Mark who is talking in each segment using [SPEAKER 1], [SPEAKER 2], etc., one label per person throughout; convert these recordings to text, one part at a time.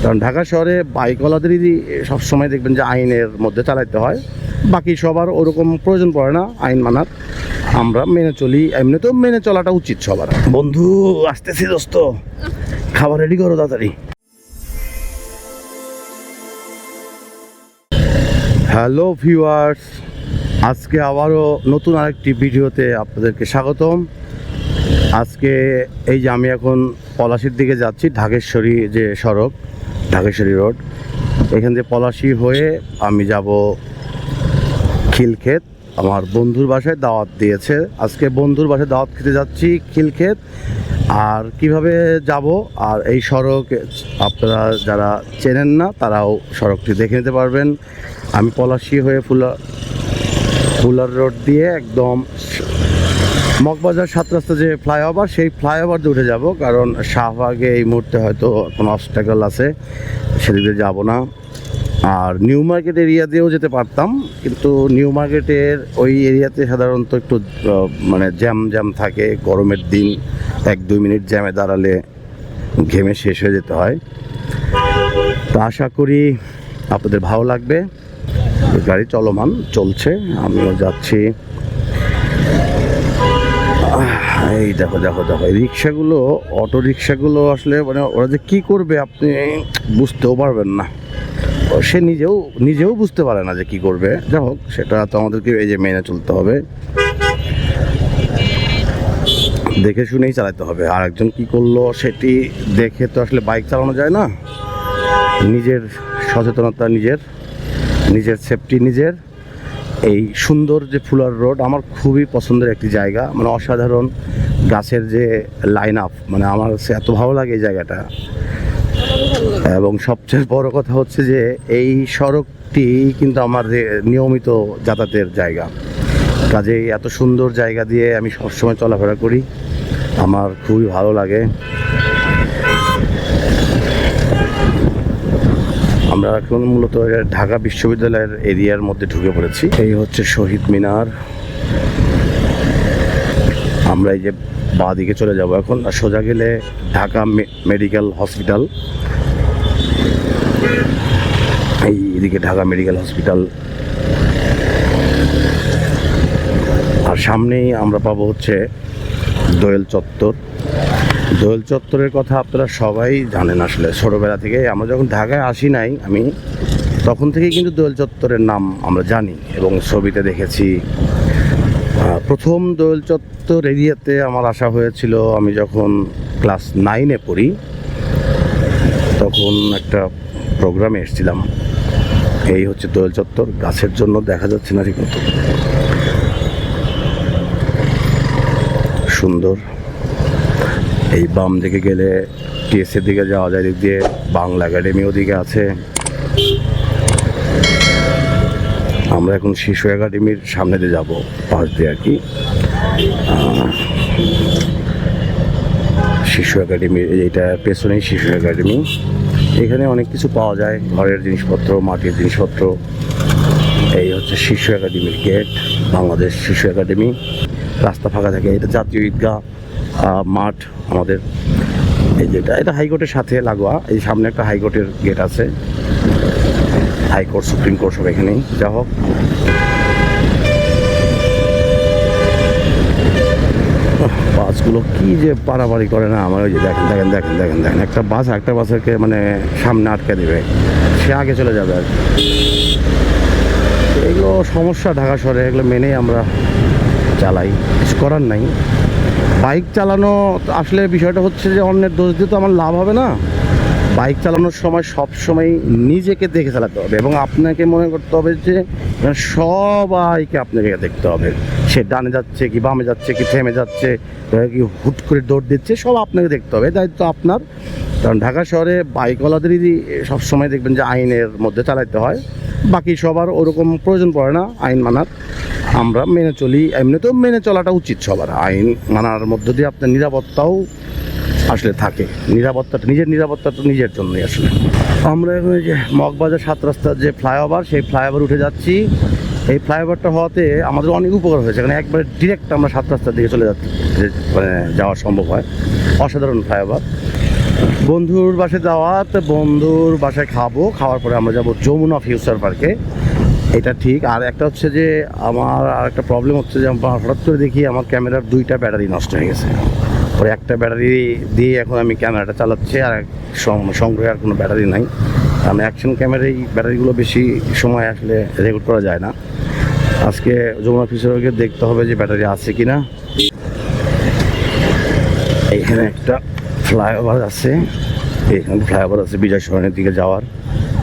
[SPEAKER 1] কারণ ঢাকা শহরে বাইকওয়ালাদেরই সবসময় দেখবেন যে আইনের মধ্যে চালাতে হয়, বাকি সবার ওরকম প্রয়োজন পড়ে না আইন মানার। আমরা মেনে চলি, এমনি তো মেনে চলাটা উচিত সবার। বন্ধু আসতেছি দোস্ত, খাবার রেডি করো তাড়াতাড়ি। হ্যালো ভিউয়ার্স, আজকে আবারও নতুন আরেকটি ভিডিওতে আপনাদেরকে স্বাগতম। আজকে এই যে আমি এখন পলাশীর দিকে যাচ্ছি, ঢাকেশ্বরী যে সড়ক, ঢাকেশ্বরী রোড, এখান থেকে পলাশী হয়ে আমি যাব খিলক্ষেত। আমার বন্ধুর বাসায় দাওয়াত দিয়েছে, আজকে বন্ধুর বাসায় দাওয়াত খেতে যাচ্ছি খিলক্ষেত। আর কিভাবে যাব, আর এই সড়ক আপনারা যারা চেনেন না তারাও সড়কটি দেখে নিতে পারবেন। আমি পলাশী হয়ে ফুলার রোড দিয়ে একদম মগবাজার 7 রাস্তা যে ফ্লাইওভার, সেই ফ্লাইওভার দিয়ে উঠে যাব, কারণ শাহবাগে এই মুহূর্তে হয়তো কোনো অবস্ট্যাকল আছে, সেদিকে যাব না। আর নিউ মার্কেট এরিয়া দিয়েও যেতে পারতাম, কিন্তু নিউ মার্কেটের ওই এরিয়াতে সাধারণত একটু মানে জ্যাম থাকে, গরমের দিন 1-2 মিনিট জ্যামে দাঁড়ালে ঘেমে শেষ হয়ে যেতে হয়। তো আশা করি আপনাদের ভালো লাগবে। গাড়ি চলমান চলছে, আমিও যাচ্ছি। এই দেখো দেখো দেখো, এই রিক্সাগুলো, অটো রিক্সাগুলো আসলে মানে ওরা যে কী করবে আপনি বুঝতেও পারবেন না। সে নিজেও বুঝতে পারে না যে কি করবে। যাই হোক, সেটা তো আমাদেরকে এই যে মেনে চলতে হবে, দেখে শুনেই চালাতে হবে। আর একজন কি করলো সেটি দেখে তো আসলে বাইক চালানো যায় না। নিজের সচেতনতা নিজের সেফটি নিজের। এই সুন্দর যে ফুলার রোড আমার খুবই পছন্দের একটি জায়গা, মানে অসাধারণ গাছের যে লাইন আপ, মানে আমার এত ভালো লাগে এই জায়গাটা। এবং সবচেয়ে বড় কথা হচ্ছে যে এই সড়কটি কিন্তু আমার নিয়মিত যাতায়াতের জায়গা, কাজেই এত সুন্দর জায়গা দিয়ে আমি সবসময় চলাফেরা করি, আমার খুবই ভালো লাগে। আমরা এখন মূলত ঢাকা বিশ্ববিদ্যালয়ের এরিয়ার মধ্যে ঢুকে পড়েছি। এই হচ্ছে শহীদ মিনার। আমরা এই যে বাঁ দিকে চলে যাব এখন, সোজা গেলে ঢাকা মেডিকেল হসপিটাল। এই এদিকে ঢাকা মেডিকেল হসপিটাল, আর সামনেই আমরা পাবো হচ্ছে দোয়েল চত্বর। দোয়েল চত্বরের কথা আপনারা সবাই জানেন, আসলে ছোটোবেলা থেকে আমরা যখন ঢাকায় আসি নাই, আমি তখন থেকেই কিন্তু দোয়েল চত্বরের নাম আমরা জানি এবং ছবিতে দেখেছি। প্রথম দোয়েল চত্বর এরিয়াতে আমার আসা হয়েছিল আমি যখন ক্লাস 9-এ পড়ি, তখন একটা প্রোগ্রামে এসেছিলাম। এই হচ্ছে দোয়েল চত্বর, গাছের জন্য দেখা যাচ্ছে না ঠিক মতো, সুন্দর। এই বাম দিকে গেলে টিএসের দিকে যাওয়া যায়, দিক দিয়ে বাংলা একাডেমি ওদিকে আছে। আমরা এখন শিশু একাডেমির সামনে দিয়ে যাবো, পাশ দিয়ে আর কি। শিশু একাডেমি, এইটা পেছনেই শিশু একাডেমি। এখানে অনেক কিছু পাওয়া যায়, ঘরের জিনিসপত্র, মাটির জিনিসপত্র। এই হচ্ছে শিশু একাডেমির গেট, বাংলাদেশ শিশু একাডেমি। রাস্তা ফাঁকা থাকে, এটা জাতীয় ঈদগাহ মাঠ আমাদের। এই যেটা, এটা হাইকোর্টের সাথে লাগোয়া। এই সামনে একটা হাইকোর্টের গেট আছে, হাইকোর্ট সুপ্রিম কোর্ট সব এখানেই। যা হোক, বাসগুলো কি যে পারাপারি করে না আমার। ওই যে দেখেন দেখেন দেখেন দেখেন দেখেন, একটা বাসকে মানে সামনে আটকে দেবে, সে আগে চলে যাবে আর কি। এগুলো সমস্যা ঢাকা শহরে, এগুলো মেনেই আমরা চালাই, কিছু করার নাই। বাইক চালানো আসলে বিষয়টা হচ্ছে যে অন্যের দোষ দিয়ে তো আমার লাভ হবে না। বাইক চালানোর সময় সব সময় নিজেকে দেখে চালাতে হবে, এবং আপনাকে মনে করতে হবে যে সবাইকে আপনাকে দেখতে হবে। সে ডানে যাচ্ছে কি বামে যাচ্ছে কি থেমে যাচ্ছে কি হুট করে দৌড় দিচ্ছে, সব আপনাকে দেখতে হবে, দায়িত্ব আপনার। কারণ ঢাকা শহরে বাইকওয়ালাদেরই সবসময় দেখবেন যে আইনের মধ্যে চালাতে হয়, বাকি সবার ওরকম প্রয়োজন পড়ে না আইন মানার। আমরা মেনে চলি, এমনি তো মেনে চলাটা উচিত সবার। আইন মানার মধ্য দিয়ে আপনার নিরাপত্তাও আসলে থাকে, নিজের নিরাপত্তাটা নিজের জন্যই আসলে। আমরা এখন যে মগবাজার 7 রাস্তার যে ফ্লাইওভার, সেই ফ্লাইওভার উঠে যাচ্ছি। এই ফ্লাইওভারটা হওয়াতে আমাদের অনেক উপকার হয়েছে, কারণ একবারে ডিরেক্ট আমরা 7 রাস্তার দিকে চলে যাচ্ছি, মানে যাওয়া সম্ভব হয়। অসাধারণ ফ্লাইওভার। বন্ধুর বাসায় যাওয়া, তো বন্ধুর বাসায় খাবো, খাওয়ার পরে আমরা যাব যমুনা ফিউচার পার্কে। এটা ঠিক। আর একটা হচ্ছে যে আমার আর একটা প্রবলেম হচ্ছে যে আমার হঠাৎ করে দেখি আমার ক্যামেরার 2টা ব্যাটারি নষ্ট হয়ে গেছে। পরে একটা ব্যাটারি দিয়ে এখন আমি ক্যামেরাটা চালাচ্ছি, আর সংগ্রহে আর কোনো ব্যাটারি নাই। কারণ অ্যাকশন ক্যামেরায় এই ব্যাটারিগুলো বেশি সময় আসলে রেকর্ড করা যায় না। আজকে যমুনা ফিউচার পার্কে দেখতে হবে যে ব্যাটারি আছে কি না। এইখানে একটা ফ্লাইওভার আছে, এইখানে ফ্লাইওভার আছে বিজয় সরণের দিকে যাওয়ার।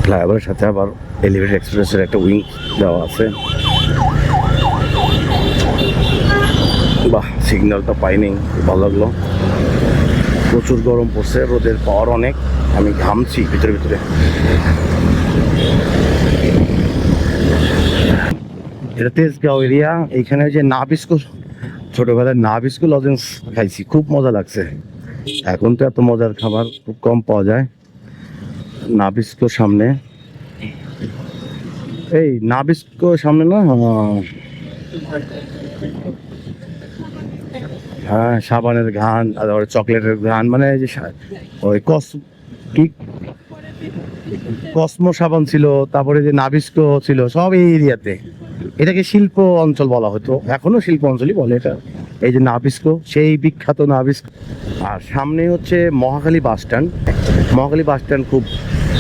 [SPEAKER 1] ফ্লাইওভারের সাথে আবার এলিভেটেড এক্সপ্রেসের একটা উইং দেওয়া আছে। বাহ, সিগন্যালটা পাইনি, ভালো লাগলো। প্রচুর গরম পড়ছে, রোদের পাওয়ার অনেক, আমি ঘামছি ভিতরে ভিতরে। এটা তেজগাঁও এরিয়া। এইখানে যে নাবিস্কো, ছোটবেলায় নাবিস্কো লজেন্স খাইছি, খুব মজা লাগছে। এখন তো এত মজার খাবার খুব কম পাওয়া যায়। নাবিস্কোর সামনে, এই নাবিস্কোর সামনে না, হ্যাঁ, সাবানের ঘ্রাণ আর চকলেটের ঘ্রাণ, মানে এই যে ওই কি কসমো সাবান ছিল, তারপরে যে নাবিস্কো ছিল, সব এই এরিয়াতে। এটাকে শিল্প অঞ্চল বলা হতো, এখনো শিল্প অঞ্চলই বলে এটা। এই যে নাবিস্কো, সেই বিখ্যাত নাবিস্কো। আর সামনে হচ্ছে Mohakhali bus stand. Mohakhali bus stand খুব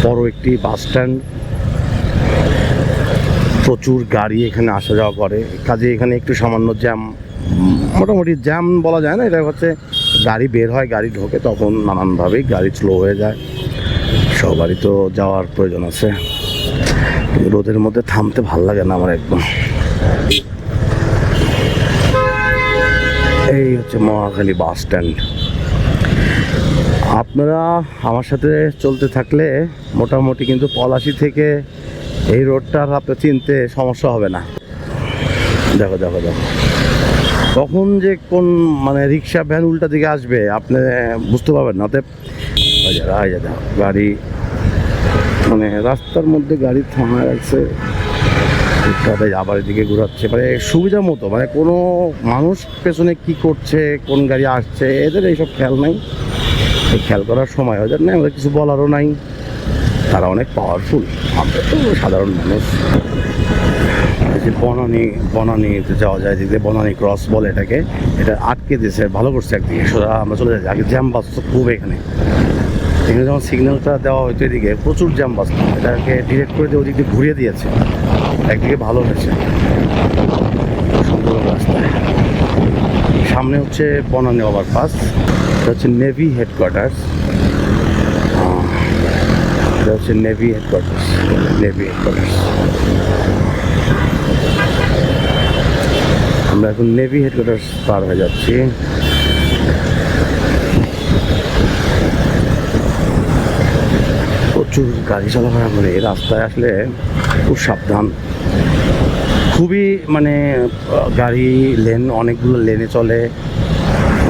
[SPEAKER 1] বড় একটি বাস স্ট্যান্ড, প্রচুর গাড়ি এখানে আসা যাওয়া করে। কাজে এখানে একটু সামান্য জ্যাম, মোটামুটি জ্যাম বলা যায় না, এটা হচ্ছে গাড়ি বের হয়, গাড়ি ঢোকে, তখন নানানভাবেই গাড়ি স্লো হয়ে যায়। সবারই তো যাওয়ার প্রয়োজন আছে, রোদের মধ্যে থামতে ভাল লাগে না আমার একদম। এই হচ্ছে মহাখালী বাস স্ট্যান্ড। আপনারা আমার সাথে চলতে থাকলে মোটামুটি কিন্তু পলাশী থেকে এই রোডটার আপনি চিনতে সমস্যা হবে না। দেখো দেখো দেখো, কখন যে কোন মানে রিক্সা ভ্যান উল্টা দিকে আসবে আপনি বুঝতে পারবেন না। অতএব গাড়ি, মানে রাস্তার মধ্যে গাড়ি থামায় রাখছে, আবার এদিকে ঘুরাচ্ছে, মানে সুবিধা মতো, মানে কোনো মানুষ পেছনে কি করছে, কোন গাড়ি আসছে, এদের এইসব খেয়াল নাই। এই খেয়াল করার সময় ওদের নেই, আমাদের কিছু বলারও নাই। তারা অনেক পাওয়ারফুল, আমরা তো সাধারণ মানুষ। যে বনানীতে যাওয়া যায়, দিকে বনানী ক্রস বলে এটাকে, এটা আটকে দিয়েছে, ভালো করছে একদিকে, সোজা আমরা চলে যাই। আগে জ্যাম বাসতো খুব এখানে যখন সিগন্যালটা দেওয়া হয়তো এদিকে প্রচুর জ্যাম বাসতো, এটাকে ডিরেক্ট করে দিয়ে ওদিক দিয়ে ঘুরিয়ে দিয়েছে, একদিকে ভালো হয়েছে, সুন্দর রাস্তায়। সামনে হচ্ছে বনানী ওভারপাস, এটা হচ্ছে নেভি হেডকোয়ার্টার্স। এটা হচ্ছে নেভি হেডকোয়ার্টার্স। আমরা এখন নেভি হেডকোয়ার্টার্স পার হয়ে যাচ্ছি। প্রচুর গাড়ি চলাফেরা করে, রাস্তায় আসলে খুব সাবধান, খুবই মানে গাড়ি লেন, অনেকগুলো লেনে চলে,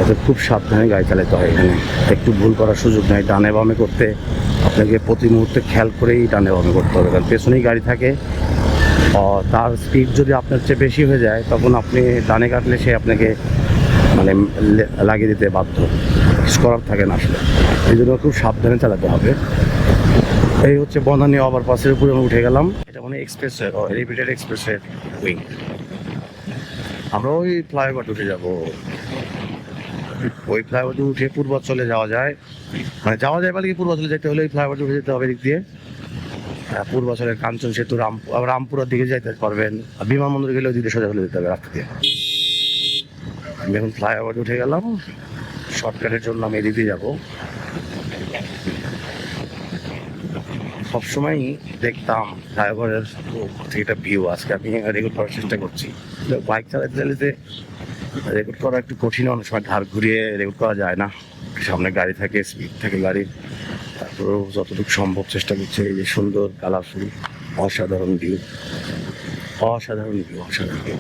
[SPEAKER 1] ওদের খুব সাবধানে গাড়ি চালাতে হয়। এখানে একটু ভুল করার সুযোগ নেই, ডানে বামে করতে আপনাকে প্রতি মুহূর্তে খেয়াল করেই ডানে বামে করতে হবে, কারণ পেছনেই গাড়ি থাকে। তার স্পিড যদি আপনার চেয়ে বেশি হয়ে যায়, তখন আপনি ডানে কাটলে সে আপনাকে মানে লাগিয়ে দিতে বাধ্য, কিছু করার থাকে না আসলে। এই জন্য খুব সাবধানে চালাতে হবে। এই হচ্ছে বনানী ওভারপাসের উপরে আমি উঠে গেলাম, এটা মানে এক্সপ্রেসের, এলিভেটেড এক্সপ্রেসের উইং। আমরা ওই ফ্লাইওভার উঠে যাব, ওই ফ্লাইওভার উঠে পূর্বাঞ্চলে যাওয়া যায়, মানে যাওয়া যায় বলে কি, পূর্বাঞ্চলে যেতে হলে ওই ফ্লাইওভার উঠে যেতে হবে এদিক দিয়ে। পূর্বাঞ্চলের কাঞ্চন সেতু, রামপুরার দিকে যেতে পারবেন, বিমানবন্দর গেলে ওই দিকে সোজা হলে যেতে হবে রাস্তা দিয়ে। আমি এখন ফ্লাইওভার উঠে গেলাম, শর্টকাটের জন্য আমি এদিক দিয়ে যাবো। সবসময় দেখতাম ফ্লাইওভারের থেকে একটা ভিউ, আজকে আমি রেকর্ড করার চেষ্টা করছি। বাইক চালাতে চালাতে রেকর্ড করা একটু কঠিন, অনেক সময় ধার ঘুরিয়ে রেকর্ড করা যায় না, সামনে গাড়ি থাকে, স্পিড থাকে গাড়ির, তারপরেও যতটুকু সম্ভব চেষ্টা করছে। এই যে সুন্দর কালারফুল, অসাধারণ ভিউ, অসাধারণ ভিউ, অসাধারণ ভিউ।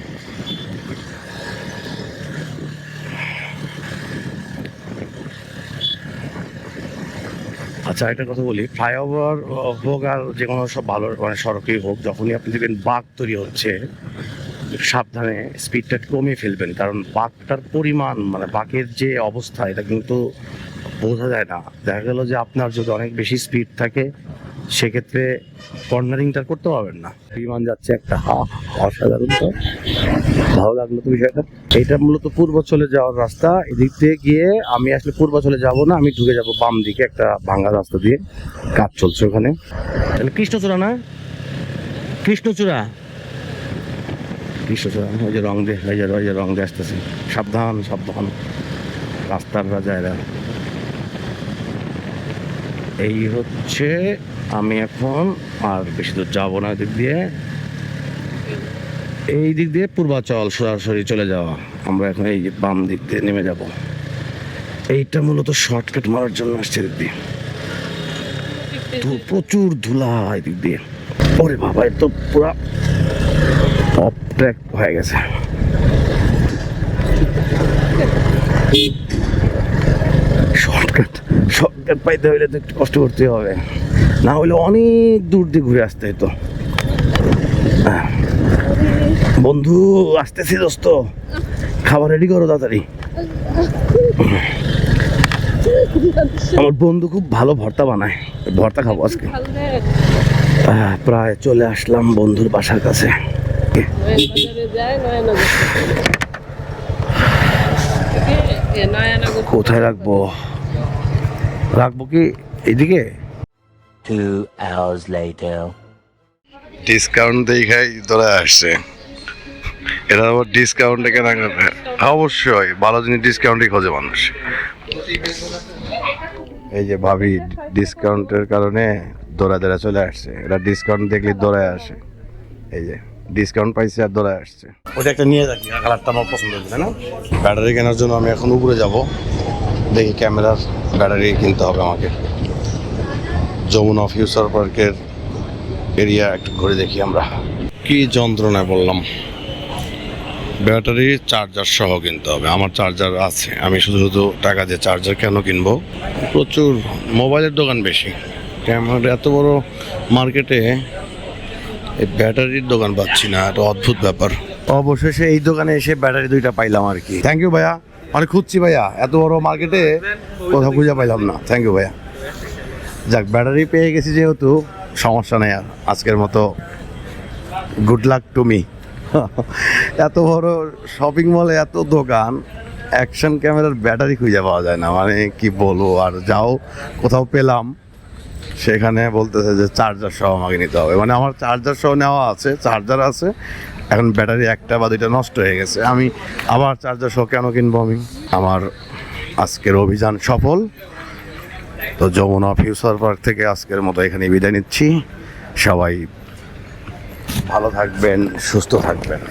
[SPEAKER 1] আচ্ছা, একটা কথা বলি, ফ্লাইওভার হোক আর যে কোনো সব ভালো মানে সড়কই হোক, যখনই আপনি দেখবেন বাঁক তৈরি হচ্ছে, সাবধানে স্পিডটা কমিয়ে ফেলবেন, কারণ বাঁকটার পরিমাণ মানে বাঁকের যে অবস্থা এটা কিন্তু বোঝা যায় না। দেখা গেল যে আপনার যদি অনেক বেশি স্পিড থাকে সেক্ষেত্রে কর্নারিংটা করতে পারবেন না। বিমান যাচ্ছে একটা, অসাধারণ। তো ভালো লাগলো তো বিষয়টা। এটা মূলত পূর্বাচলে যাওয়ার রাস্তা। এদিক দিয়ে গিয়ে আমি আসলে পূর্বাচলে যাব না, আমি ঢুকে যাব বাম দিকে একটা ভাঙা রাস্তা দিয়ে, কাজ চলছে ওখানে। তাহলে কৃষ্ণচূড়া না, কৃষ্ণচূড়া, কৃষ্ণচূড়া ওই যে রং দিয়ে, ওই যে রং দিয়ে আসতেছে। সাবধান সাবধান, রাস্তার রাজা এরা। এই হচ্ছে, আমি এখন আর বেশি দূর যাবো না দিক দিয়ে, এই দিক দিয়ে পূর্বাচল সরাসরি চলে যাওয়া। আমরা এখন এই যে বাম দিক দিয়ে নেমে যাব। এইটা মূলত শর্টকাট মারার জন্য আসছে দিক দিয়ে। প্রচুর ধুলা এই দিক দিয়ে। ওরে বাবা, এ তো পুরা অফ ট্র্যাক হয়ে গেছে। শর্টকাট পাইতে হইলে তো একটু কষ্ট করতে হবে, না হলে অনেক দূর দিয়ে ঘুরে আসতে হতো। বন্ধু আসতেছি দোস্ত, খাবার রেডি করো তাড়াতাড়ি। আমার বন্ধু খুব ভালো ভর্তা বানায়, ভর্তা খাবো আজকে। প্রায় চলে আসলাম বন্ধুর বাসার কাছে। কোথায় রাখবো, রাখবো কি এইদিকে?
[SPEAKER 2] 2 hours later.
[SPEAKER 3] ডিসকাউন্ট দেখাই ধরে আসছে। এটা আবার ডিসকাউন্টে কেনা করবে, অবশ্যই ভালো জিনিস ডিসকাউন্টই খোঁজে মানুষ। এই যে ভাবি ডিসকাউন্টের কারণে দৌড়া চলে আসছে। এটা ডিসকাউন্ট দেখলে দৌড়ায় আসে। এই যে ডিসকাউন্ট পাইছে আর দৌড়ায় আসছে।
[SPEAKER 1] ওটা একটা নিয়ে যাচ্ছি, কালারটা আমার পছন্দ হয়েছে না।
[SPEAKER 3] ব্যাটারি কেনার জন্য আমি এখন উপরে যাব, দেখি ক্যামেরার ব্যাটারি কিনতে হবে আমাকে। যমুনা ফিউচার পার্কের এরিয়া একটু ঘুরে দেখি আমরা। কি যন্ত্রণায় বললাম, ব্যাটারি চার্জার সহ কিনতে হবে। আমার চার্জার আছে, আমি শুধু টাকা দিয়ে চার্জার কেন কিনবো? প্রচুর মোবাইলের দোকান বেশি, ক্যামেরা এত বড় মার্কেটে এই ব্যাটারির দোকান পাচ্ছি না, একটা অদ্ভুত ব্যাপার। অবশেষে এই দোকানে এসে ব্যাটারি দুইটা পাইলাম আর কি। থ্যাংক ইউ ভাইয়া, অনেক খুঁজছি ভাইয়া, এত বড় মার্কেটে কোথাও খুঁজে পাইলাম না। থ্যাংক ইউ ভাইয়া। যাক, ব্যাটারি পেয়ে গেছি যেহেতু সমস্যা নেই আর। আজকের মতো গুড লাক টু মি। এত বড় শপিং মলে এত দোকান, অ্যাকশন ক্যামেরার ব্যাটারি খুঁজে পাওয়া যায় না, মানে কি বলবো। আর যাও কোথাও পেলাম, সেখানে বলতেছে যে চার্জার সহ আমাকে নিতে হবে। মানে আমার চার্জার সহ নেওয়া আছে, চার্জার আছে, এখন ব্যাটারি একটা বা দুইটা নষ্ট হয়ে গেছে। আমি আবার চার্জার সহ কেন কিনবো আমি? আমার আজকের অভিযান সফল। তো যমুনা ফিউচার পার্ক থেকে আজকের মতো এখানে বিদায় নিচ্ছি। সবাই ভালো থাকবেন, সুস্থ থাকবেন।